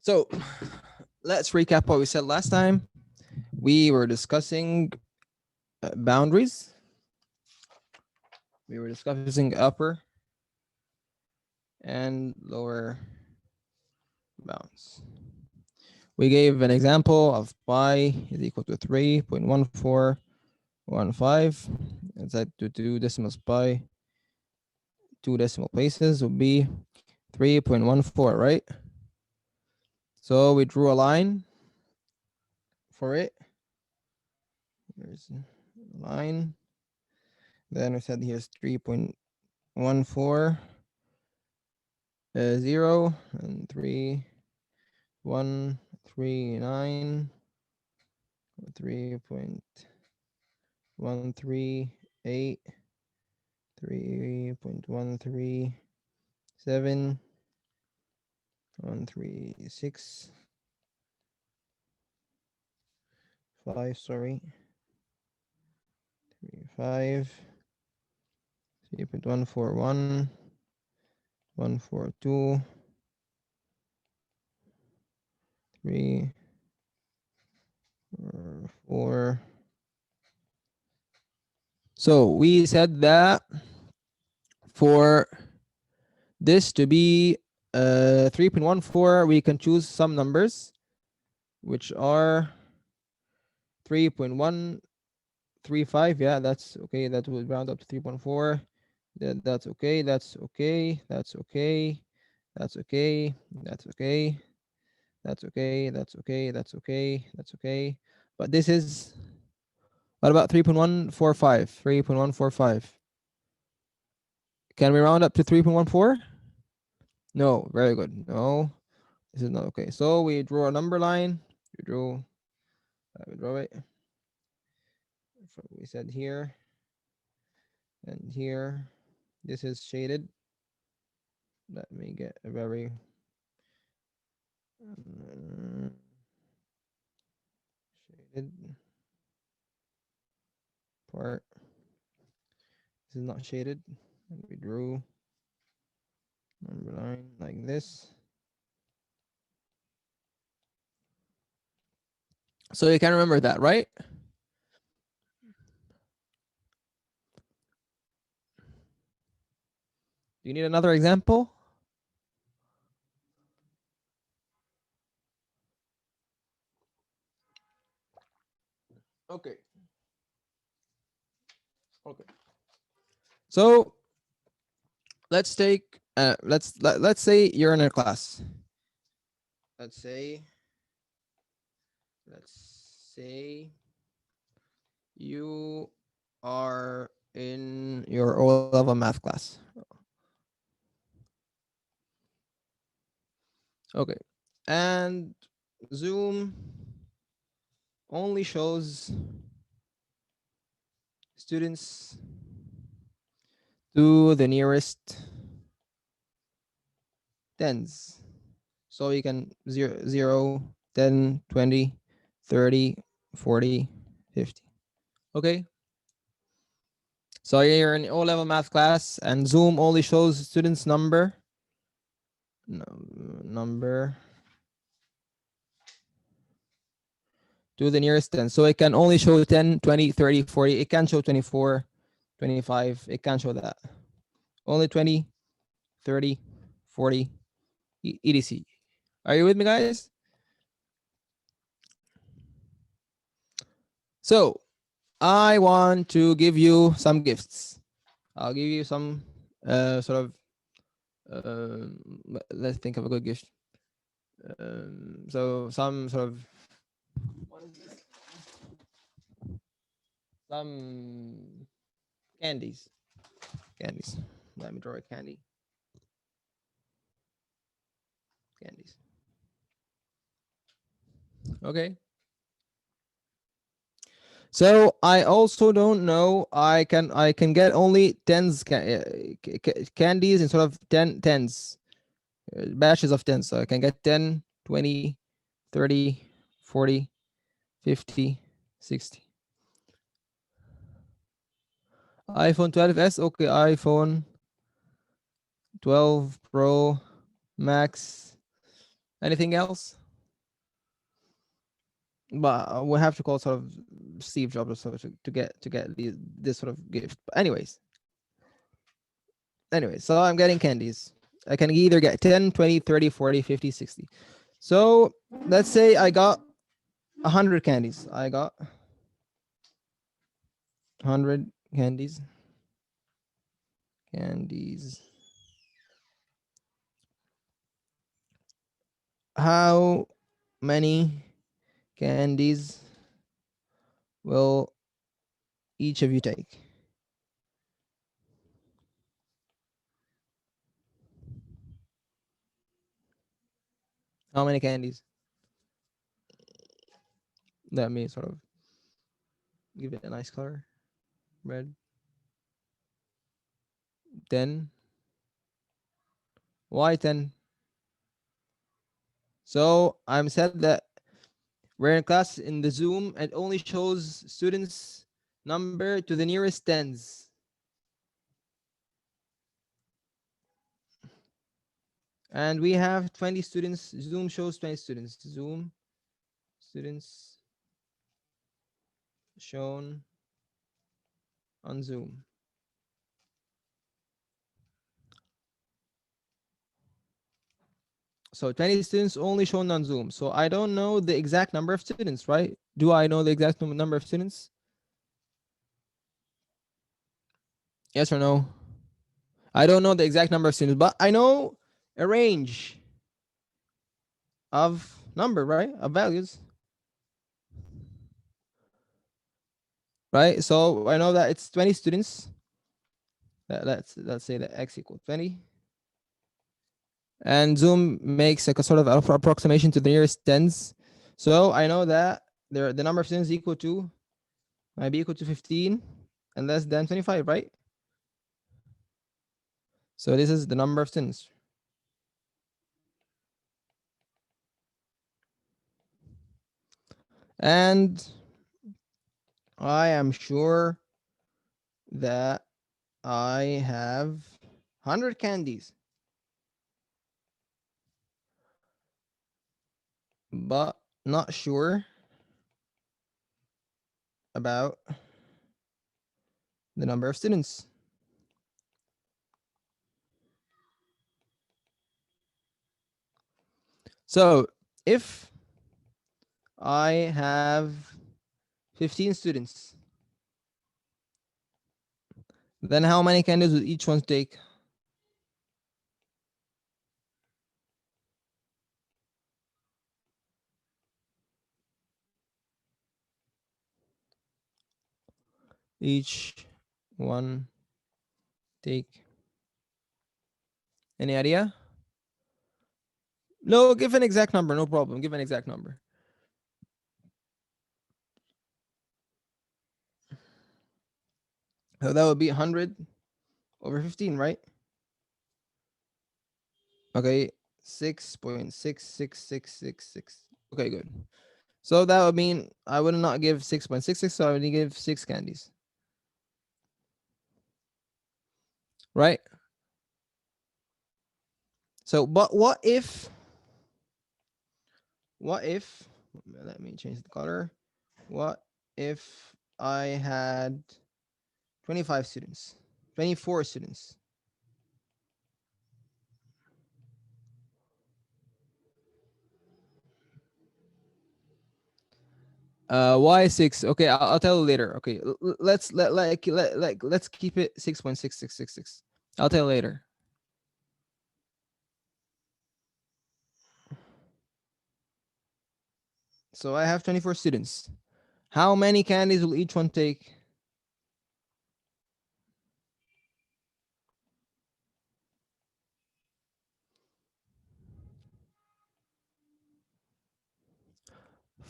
So let's recap what we said last time. We were discussing boundaries. We were discussing upper and lower bounds. We gave an example of pi is equal to 3.1415. And set to 2 decimals pi, 2 decimal places would be 3.14, right? So we drew a line for it. There's a line. Then we said here's 3.14 0 and 3.139 3.138 3.137 136 5 sorry 35 3.141 142 3 4. So we said that for this to be 3.14, we can choose some numbers, which are 3.135. Yeah, that's okay. That would round up to 3.4. That's okay. That's okay. That's okay. That's okay. That's okay. That's okay. That's okay. That's okay. That's okay. But this is, what about 3.145? 3.145. Can we round up to 3.14? No, very good. No, this is not okay. So we draw a number line. We draw it. We said here and here. This is shaded. Let me get a very shaded part. This is not shaded. And we drew number line like this. So you can remember that, right? Do you need another example? Okay. Okay. So let's take let's say you're in a class. Let's say you are in your O-level math class. Okay. And Zoom only shows students to the nearest tens. So you can 0, 10, 20, 30, 40, 50. Okay. So you're in O-level math class and Zoom only shows students number to the nearest 10. So it can only show 10, 20, 30, 40. It can show 24, 25. It can show that. Only 20, 30, 40, etc. Are you with me, guys? So I want to give you some gifts. I'll give you some sort of, let's think of a good gift. So some sort of, what is this? Some candies. Candies. Let me draw a candy. Candies. Okay. So I also don't know. I can get only tens candies instead of tens, batches of tens. So I can get 10, 20, 30, 40, 50, 60. iPhone 12s. Okay, iPhone 12 Pro Max Anything else? But we have to call sort of Steve Jobs or so to get this sort of gift. But anyways, so I'm getting candies. I can either get 10, 20, 30, 40, 50, 60. So let's say I got 100 candies. I got 100 candies. Candies. How many candies will each of you take? How many candies? Let me sort of give it a nice color. Red. 10. Why 10? So I'm said that we're in class in the Zoom and only shows students number to the nearest tens. And we have 20 students. Zoom shows 20 students. Zoom students shown on Zoom. So 20 students only shown on Zoom. So I don't know the exact number of students, right? Do I know the exact number of students? Yes or no? I don't know the exact number of students, but I know a range of number, right? Of values, right? So I know that it's 20 students. Let's say that x equals 20. And Zoom makes like a sort of approximation to the nearest tens. So I know that the number of students equal to might be equal to 15 and less than 25, right? So this is the number of students. And I am sure that I have 100 candies, but not sure about the number of students. So if I have 15 students, then how many candies will each one take? Each one take. Any idea? No, give an exact number. No problem. Give an exact number. So that would be 100 over 15, right? Okay, 6.66666. Okay, good. So that would mean I would not give 6.66, so I would give 6 candies. Right? So, but what if, let me change the color. What if I had 25 students, 24 students? Why 6? Okay, I'll tell you later. Okay, let's keep it 6.6666. I'll tell you later. So I have 24 students. How many candies will each one take?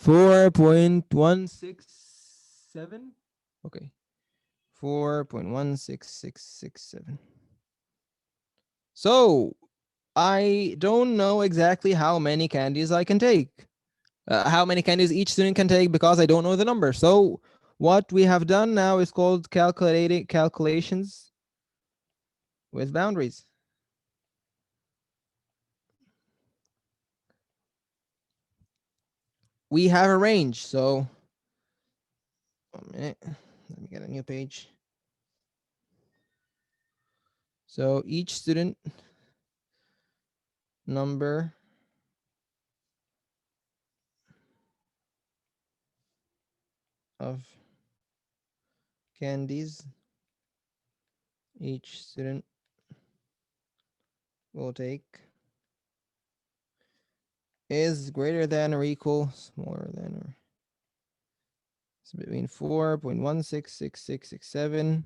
4.167. Okay, 4.16667. So I don't know exactly how many candies I can take. How many candies each student can take because I don't know the number. So what we have done now is called calculations with boundaries. we have a range. So 1 minute. Let me get a new page. So each student number of candies each student will take is greater than or equal, smaller than or it's between 4.166667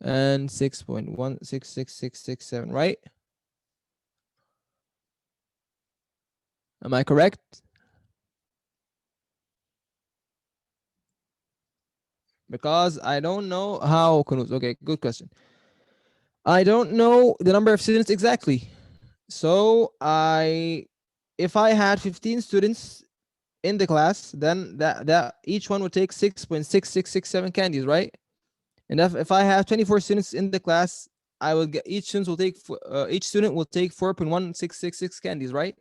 and 6.166667, right? Am I correct? Because I don't know how Kunuz. Okay, good question. I don't know the number of students exactly. So if I had 15 students in the class, then that each one would take 6.6667 candies, right? And if I have 24 students in the class, I will get each student will take 4.1666 candies, right?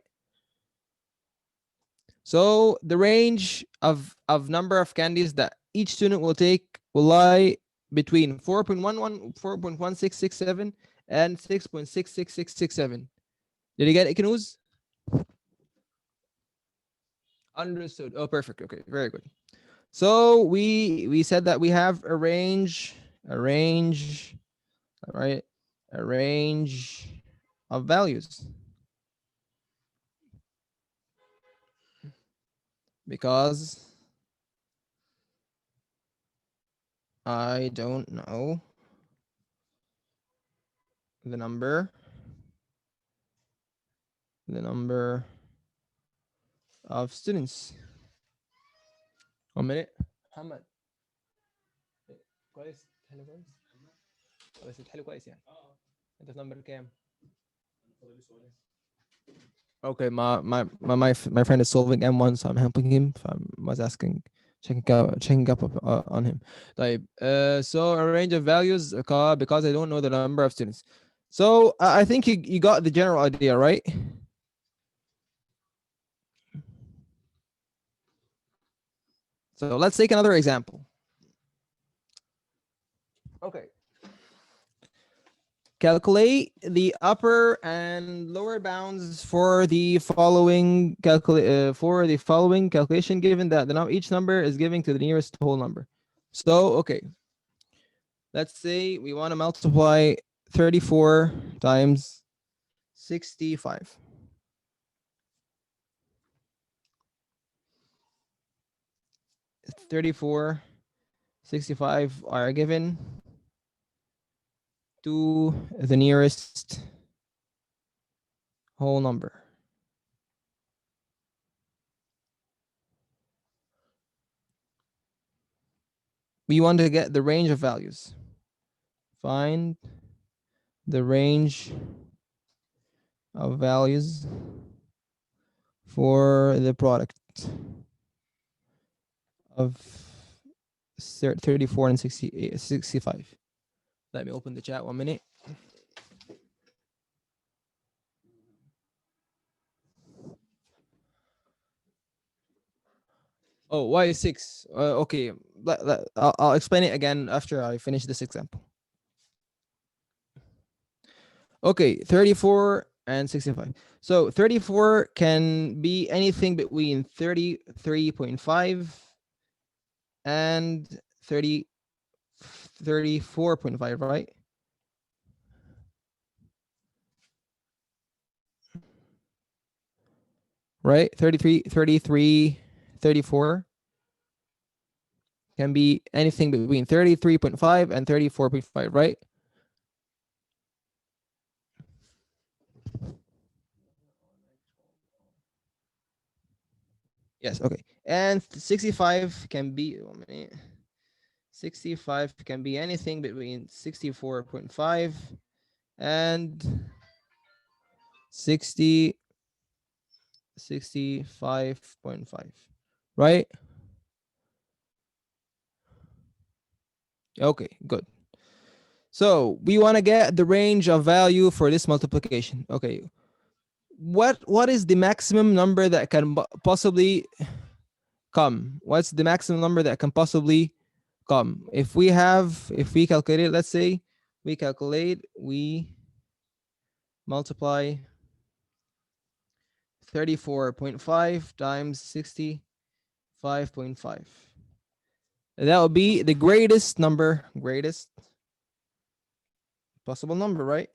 So the range of number of candies that each student will take will lie between 4.11, 4.1667, and 6.66667. Did you get it, Kanuz? Understood. Oh, perfect. Okay, very good. So we said that we have a range, right? A range of values because I don't know the number of students. 1 minute. محمد كويس تحل كويس بس تحل كويس يعني انت في نمبر كام؟ Okay, my friend is solving M1, so I'm helping him. I was asking, checking up on him. طيب, so a range of values because I don't know the number of students. So I think you got the general idea, right? So let's take another example. Okay. Calculate the upper and lower bounds for the following calculation, given that each number is given to the nearest whole number. So, okay, let's say we want to multiply 34 times 65. 34, 65 are given to the nearest whole number. We want to get the range of values. Find the range of values for the product of 34 and 65. Let me open the chat 1 minute. Oh, why 6? Okay, I'll explain it again after I finish this example. Okay, 34 and 65. So 34 can be anything between 33.5 and 34.5, right? Right? 33, 34 can be anything between 33.5 and 34.5, right? Yes, okay. And 65 can be 65 can be anything between 64.5 and 65.5, right? Okay, good. So we want to get the range of value for this multiplication. Okay, what is the maximum number that can possibly come? What's the maximum number that can possibly come? If we calculate it, let's say we multiply 34.5 times 65.5. That would be the greatest possible number, right?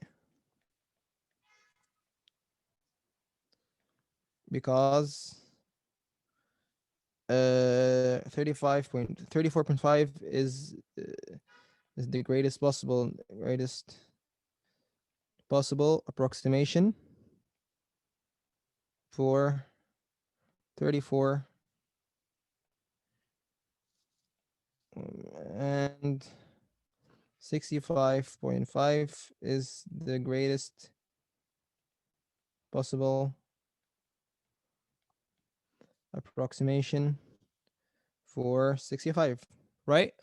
Because 34.5 is the greatest possible approximation for 34, and 65.5 is the greatest possible approximation for 65, right?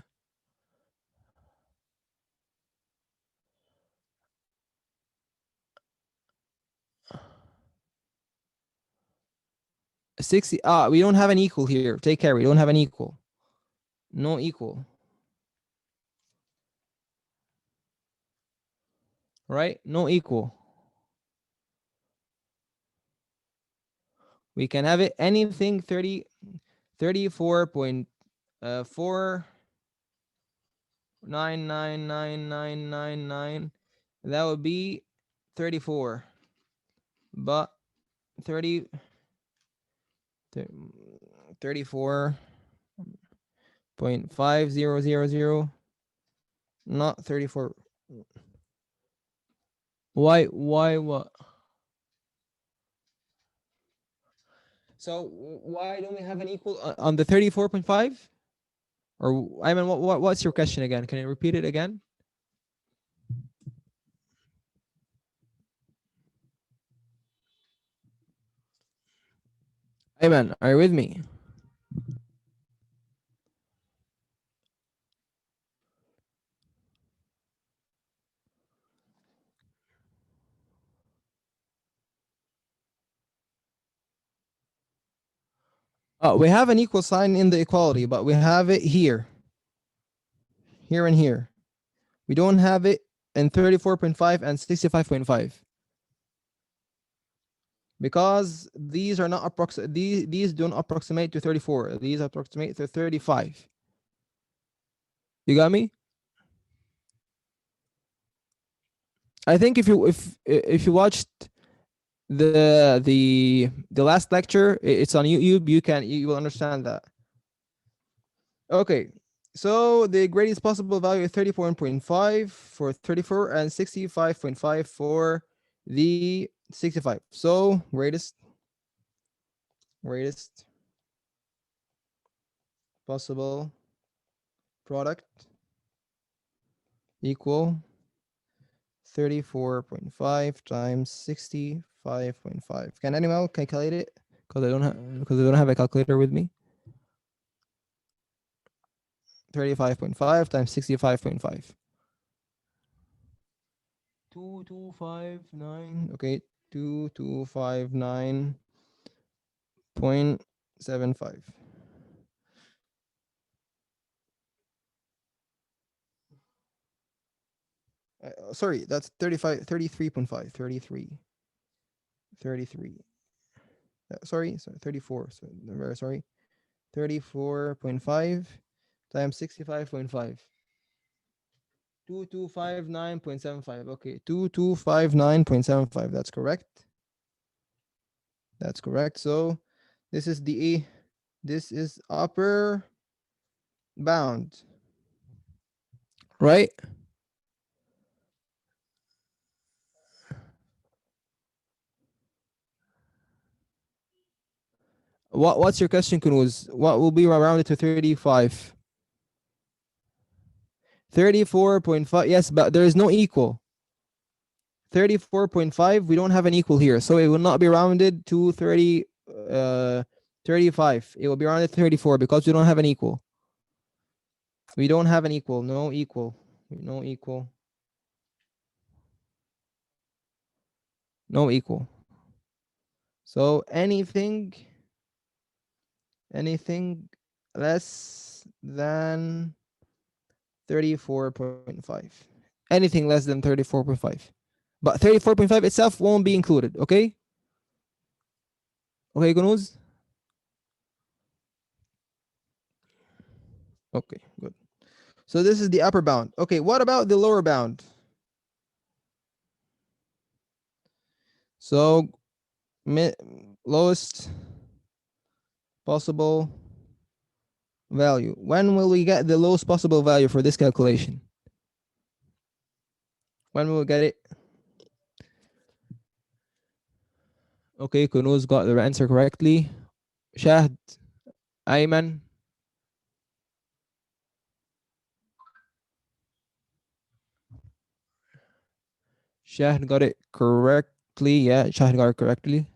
60. We don't have an equal here. Take care. We don't have an equal. No equal. Right? No equal. We can have it anything 34.4999999. That would be 34. But 30 34.5000, not 34. Why what? So why don't we have an equal on the 34.5? Or I mean, what's your question again? Can you repeat it again? Ayman, are you with me? We have an equal sign in the equality, but we have it here and here. We don't have it in 34.5 and 65.5 because these are not these don't approximate to 34. These approximate to 35. You got me? I think if you watched the last lecture, it's on YouTube. You will understand that. Okay, so the greatest possible value is 34.5 for 34 and 65.5 for the 65. So greatest possible product equal 34.5 times 65.5. Can anyone calculate it? Because I don't have a calculator with me. 35.5 times 65.5. 2259. Okay, 2259.75. Sorry, that's 33.5. 33. Sorry, 34. So very sorry. 34.5 times 65.5. 2259.75. Okay, 2259.75. That's correct. That's correct. So this is upper bound, right? What's your question, Kunuz? What will be rounded to 35? 34.5. Yes, but there is no equal. 34.5, we don't have an equal here, so it will not be rounded to 35. It will be rounded to 34 because we don't have an equal. We don't have an equal. No equal. No equal. No equal. So anything anything less than 34.5. Anything less than 34.5. But 34.5 itself won't be included, okay? Okay, Gunuz? Okay, good. So this is the upper bound. Okay, what about the lower bound? So lowest possible value. When will we get the lowest possible value for this calculation? When will we get it? Okay, Kunuz got the answer correctly. Shahd, Ayman, Shahd got it correctly. Yeah, Shahd got it correctly.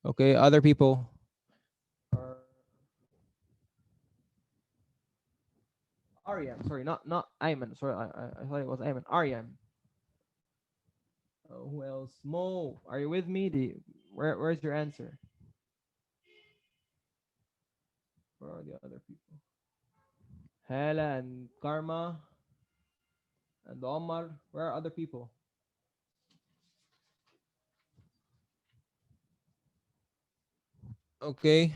Okay, other people. Aryam, sorry, not Ayman. Sorry, I thought it was Ayman. Aryam. Who else? Mo, are you with me? Where's your answer? Where are the other people? Hala and Karma and Omar. Where are other people? Okay.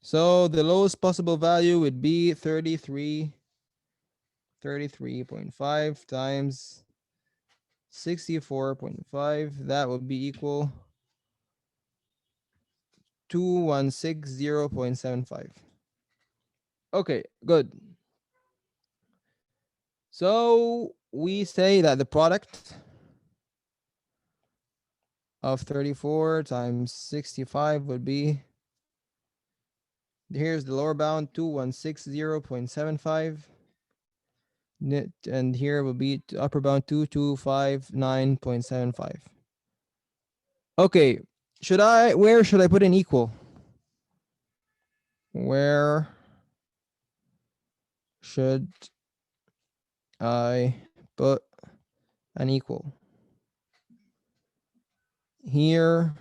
So the lowest possible value would be 33.5 times 64.5. That would be equal 2160.75. Okay, good. So we say that the product of 34 times 65 would be, here's the lower bound, 2160.75. And here will be upper bound 2259.75. Okay, where should I put an equal? Where should I put an equal? Here,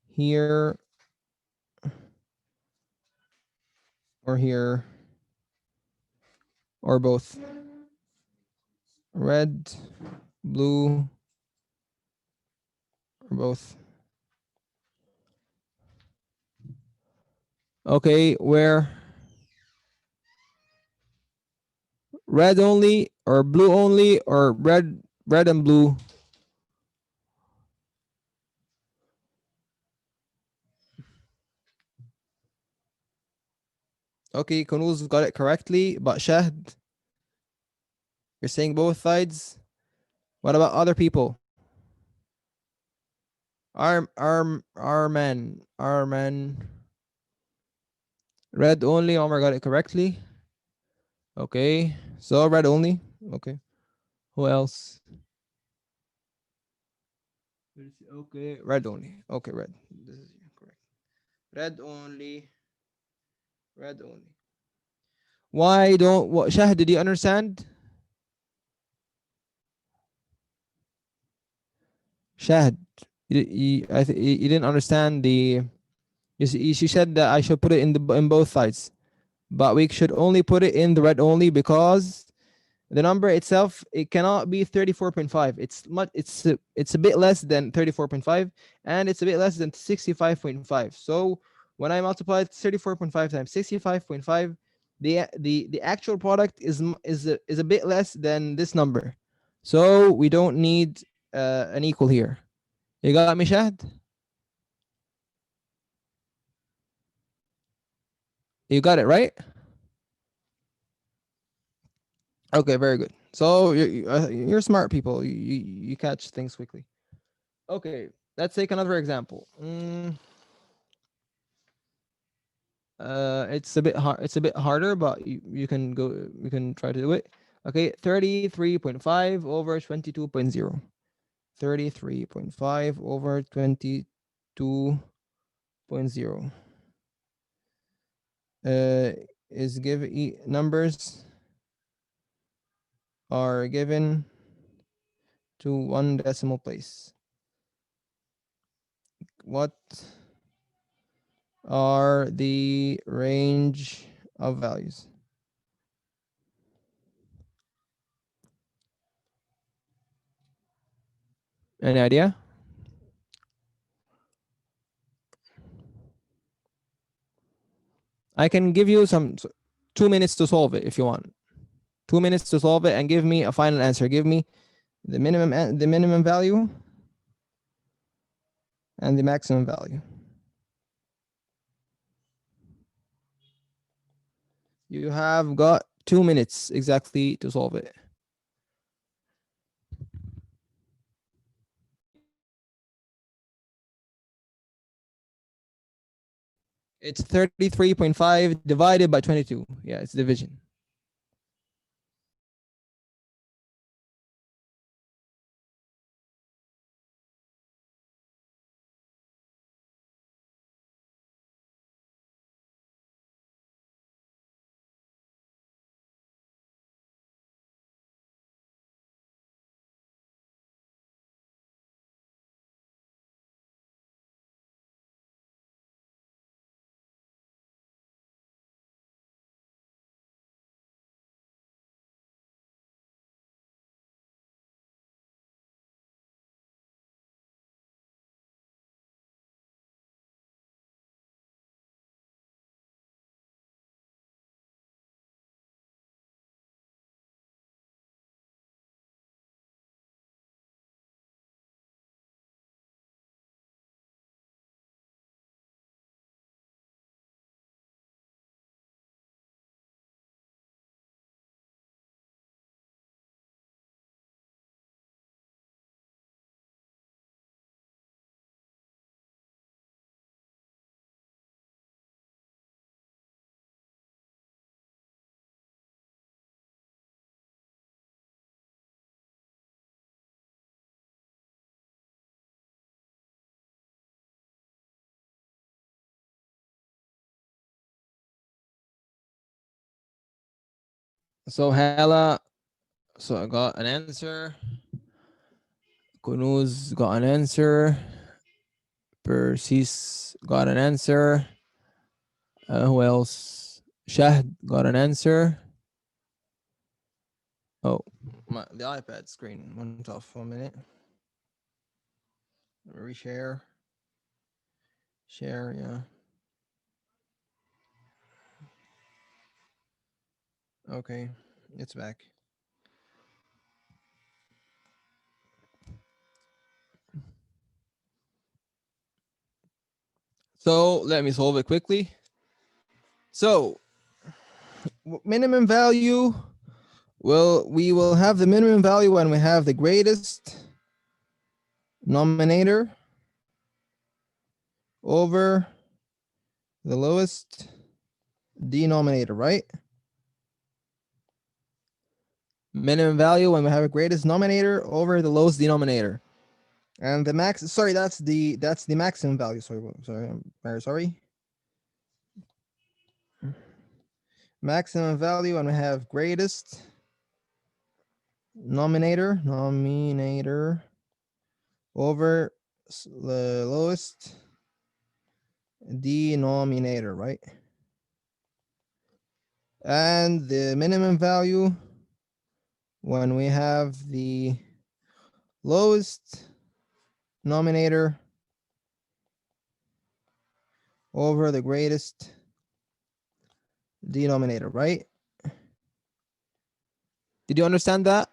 here, or here, or both? Red, blue, or both? Okay, where? Red only, or blue only, or red and blue? Okay, Kunuz got it correctly, but Shahd, you're saying both sides. What about other people? Arman. Red only. Omar got it correctly. Okay, so red only. Okay, who else? Okay, red only. Okay, red. This is correct. Red only. Red only. Why don't what Shahd, did you understand? Shahd, you didn't understand the. She said that I should put it in both sides, but we should only put it in the red only because the number itself, it cannot be 34.5. It's a bit less than 34.5, and it's a bit less than 65.5. So when I multiply 34.5 times 65.5, the actual product is a bit less than this number. So we don't need an equal here. You got me, Shahd? You got it right. Okay, very good. So you're smart people. You catch things quickly. Okay, let's take another example. It's a bit hard. It's a bit harder, but you can go. You can try to do it. Okay, 33.5 over 22.0. 33.5 over 22.0. Is given numbers are given to one decimal place. What are the range of values? Any idea? I can give you 2 minutes to solve it if you want. 2 minutes to solve it and give me a final answer. Give me the minimum value and the maximum value. You have got 2 minutes exactly to solve it. It's 33.5 divided by 22. Yeah, it's division. So Hala, so I got an answer. Kunuz got an answer. Persis got an answer. Who else? Shahd got an answer. Oh, the iPad screen went off 1 minute. Reshare. Share, yeah. Okay, it's back. So let me solve it quickly. So minimum value, well, we will have the minimum value when we have the greatest nominator over the lowest denominator, right? Minimum value when we have a greatest nominator over the lowest denominator. And the max, sorry, that's the maximum value. Sorry, I'm very sorry. Maximum value when we have greatest nominator over the lowest denominator, right? And the minimum value when we have the lowest nominator over the greatest denominator, right? Did you understand that?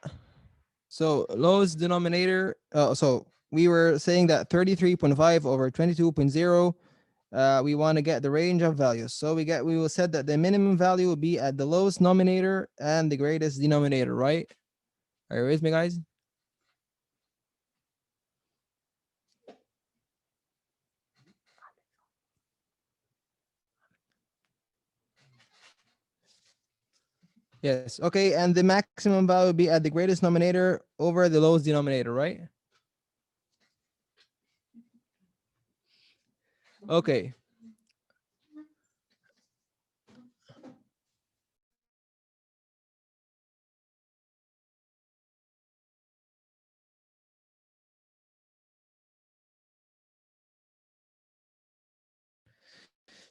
So lowest denominator, so we were saying that 33.5 over 22.0, we want to get the range of values. So we will said that the minimum value will be at the lowest nominator and the greatest denominator, right? Are you with me, guys? Yes. Okay. And the maximum value will be at the greatest nominator over the lowest denominator, right? Okay.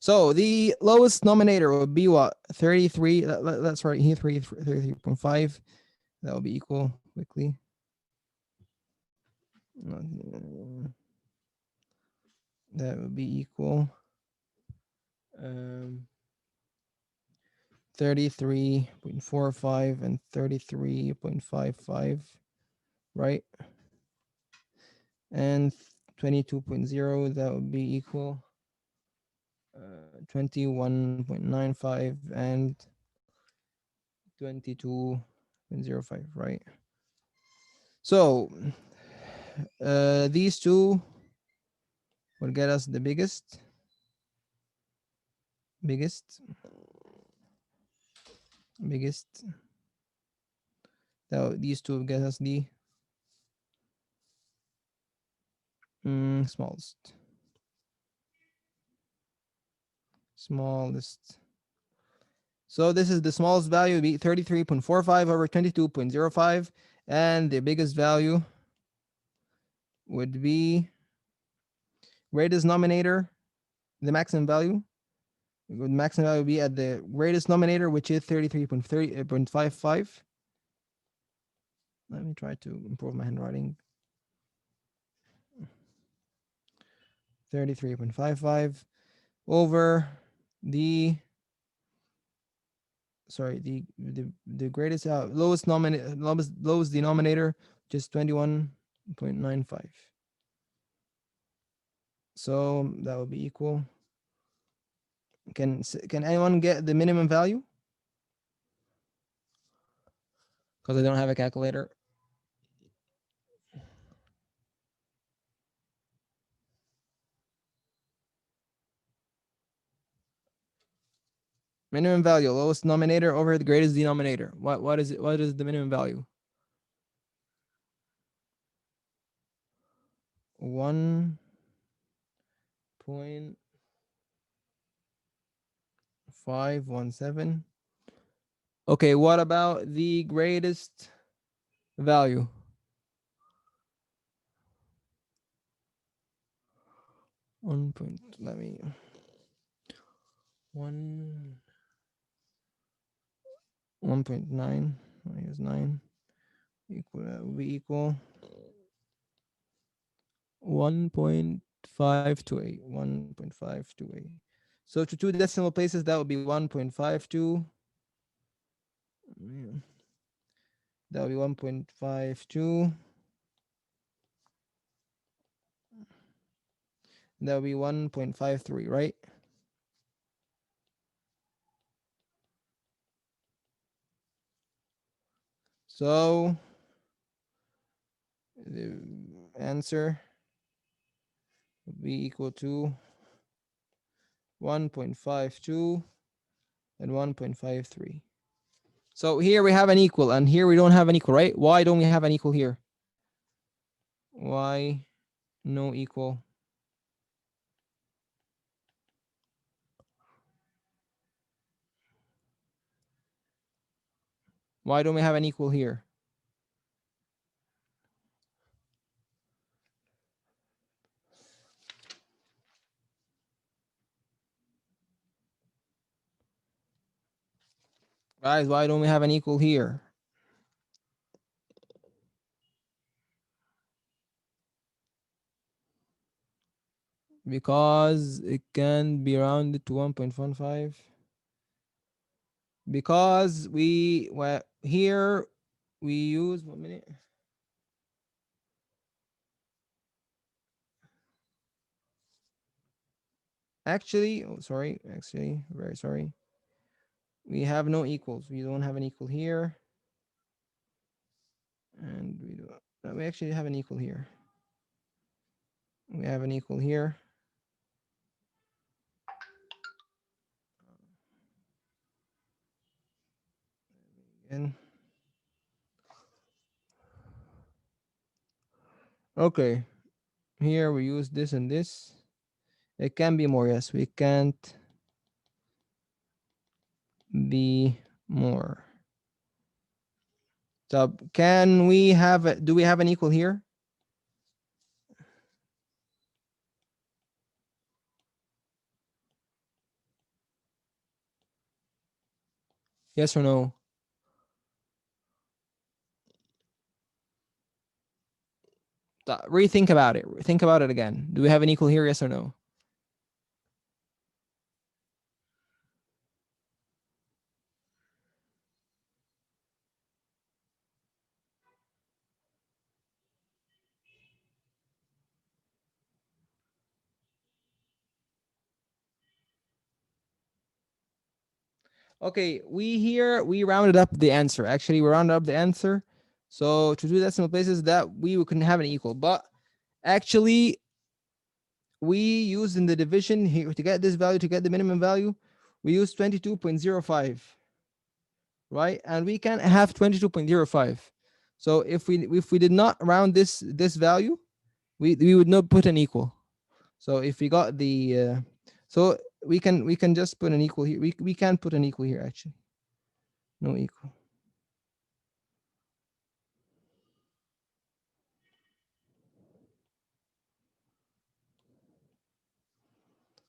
So the lowest nominator would be what? 33. Let's write here 33.5. That will be equal quickly. That would be equal 33.45 and 33.55, right? And 22.0, that would be equal 21.95 and 22.05, right? So these two will get us the biggest. Now these two will get us the smallest. So this is the smallest value, would be 33.45 over 22.05, and the biggest value would be greatest denominator, the maximum value. The maximum value would be at the greatest denominator, which is 33.55. Let me try to improve my handwriting. 33.55 over the the greatest lowest denominator, just 21.95. So that will be equal. Can anyone get the minimum value? Because I don't have a calculator. Minimum value, lowest denominator over the greatest denominator. What is it? What is the minimum value? 1.517. Okay, what about the greatest value? Let me 1.9 minus 9 equal, that will be equal 1.528. 1.528. So to two decimal places, that would be 1.52. That would be 1.52. That would be 1.53, right? So the answer would be equal to 1.52 and 1.53. So here we have an equal, and here we don't have an equal, right? Why don't we have an equal here? Why no equal? Why don't we have an equal here? Guys, why don't we have an equal here? Because it can be rounded to 1.15. Because here we use 1 minute. Actually, very sorry. We have no equals. We don't have an equal here. And we actually have an equal here. We have an equal here. Again. Okay. Here we use this and this. It can be more, yes. We can't be more. So do we have an equal here? Yes or no? Rethink about it. Think about it again. Do we have an equal here? Yes or no? Okay, we rounded up the answer. Actually, we rounded up the answer. So to do decimal places, that we can have an equal. But actually, we used in the division here to get this value, to get the minimum value, we use 22.05, right? And we can have 22.05. So if we did not round this value, we would not put an equal. So if we got the so we can just put an equal here. We can put an equal here actually. No equal.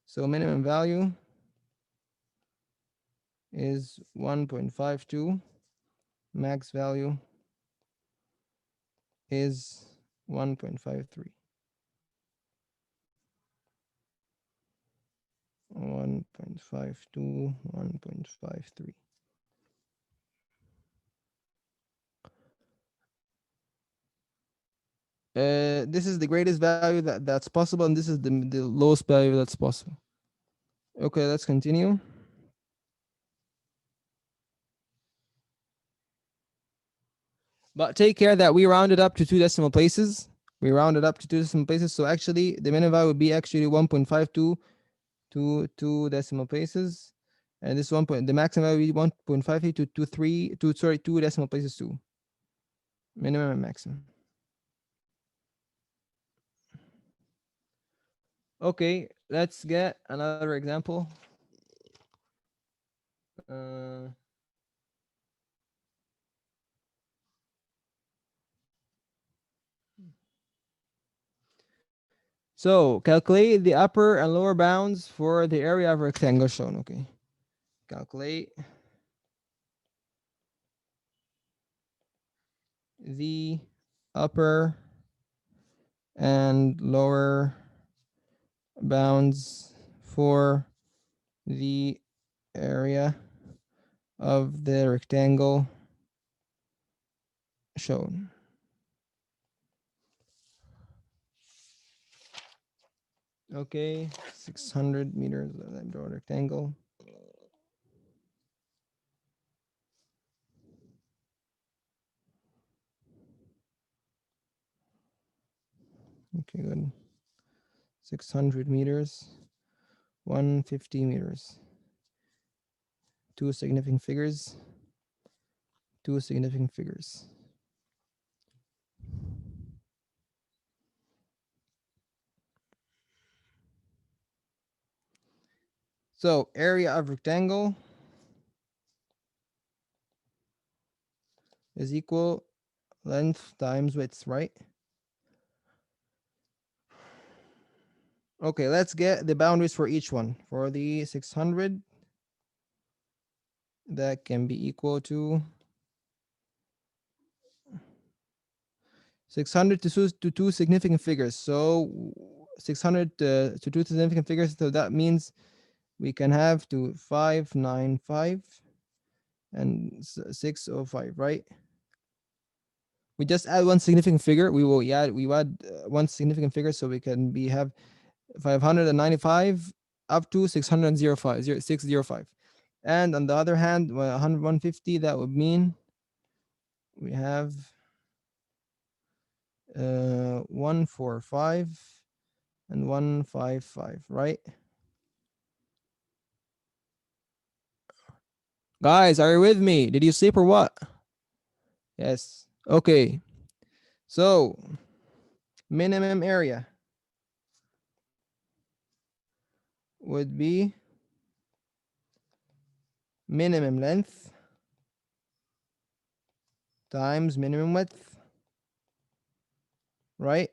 So minimum value is 1.52. Max value is 1.53. 1.52, 1.53. This is the greatest value that's possible, and this is the lowest value that's possible. Okay, let's continue. But take care that we rounded up to 2 decimal places. We rounded up to 2 decimal places. So actually, the minimum value would be actually 1.52 to 2 decimal places. And this the maximum value would be 1.53 to 2 decimal places too. Minimum and maximum. Okay, let's get another example. Uh, so calculate the upper and lower bounds for the area of a rectangle shown. Okay, calculate the upper and lower bounds for the area of the rectangle shown. Okay, 600 meters. Let me draw a rectangle. Okay, good. 600 meters, 150 meters. Two significant figures. Two significant figures. So area of rectangle is equal length times width, right? Okay, let's get the boundaries for each one. For the 600, that can be equal to 600 to two significant figures. So 600 to two significant figures. So that means we can have to 595 and 605, right? We just add one significant figure. We add one significant figure, so we can have 595 up to 605, 605. And on the other hand, 150, that would mean we have 145 and 155, right? Guys, are you with me? Did you sleep or what? Yes. Okay. So, minimum area would be minimum length times minimum width, right?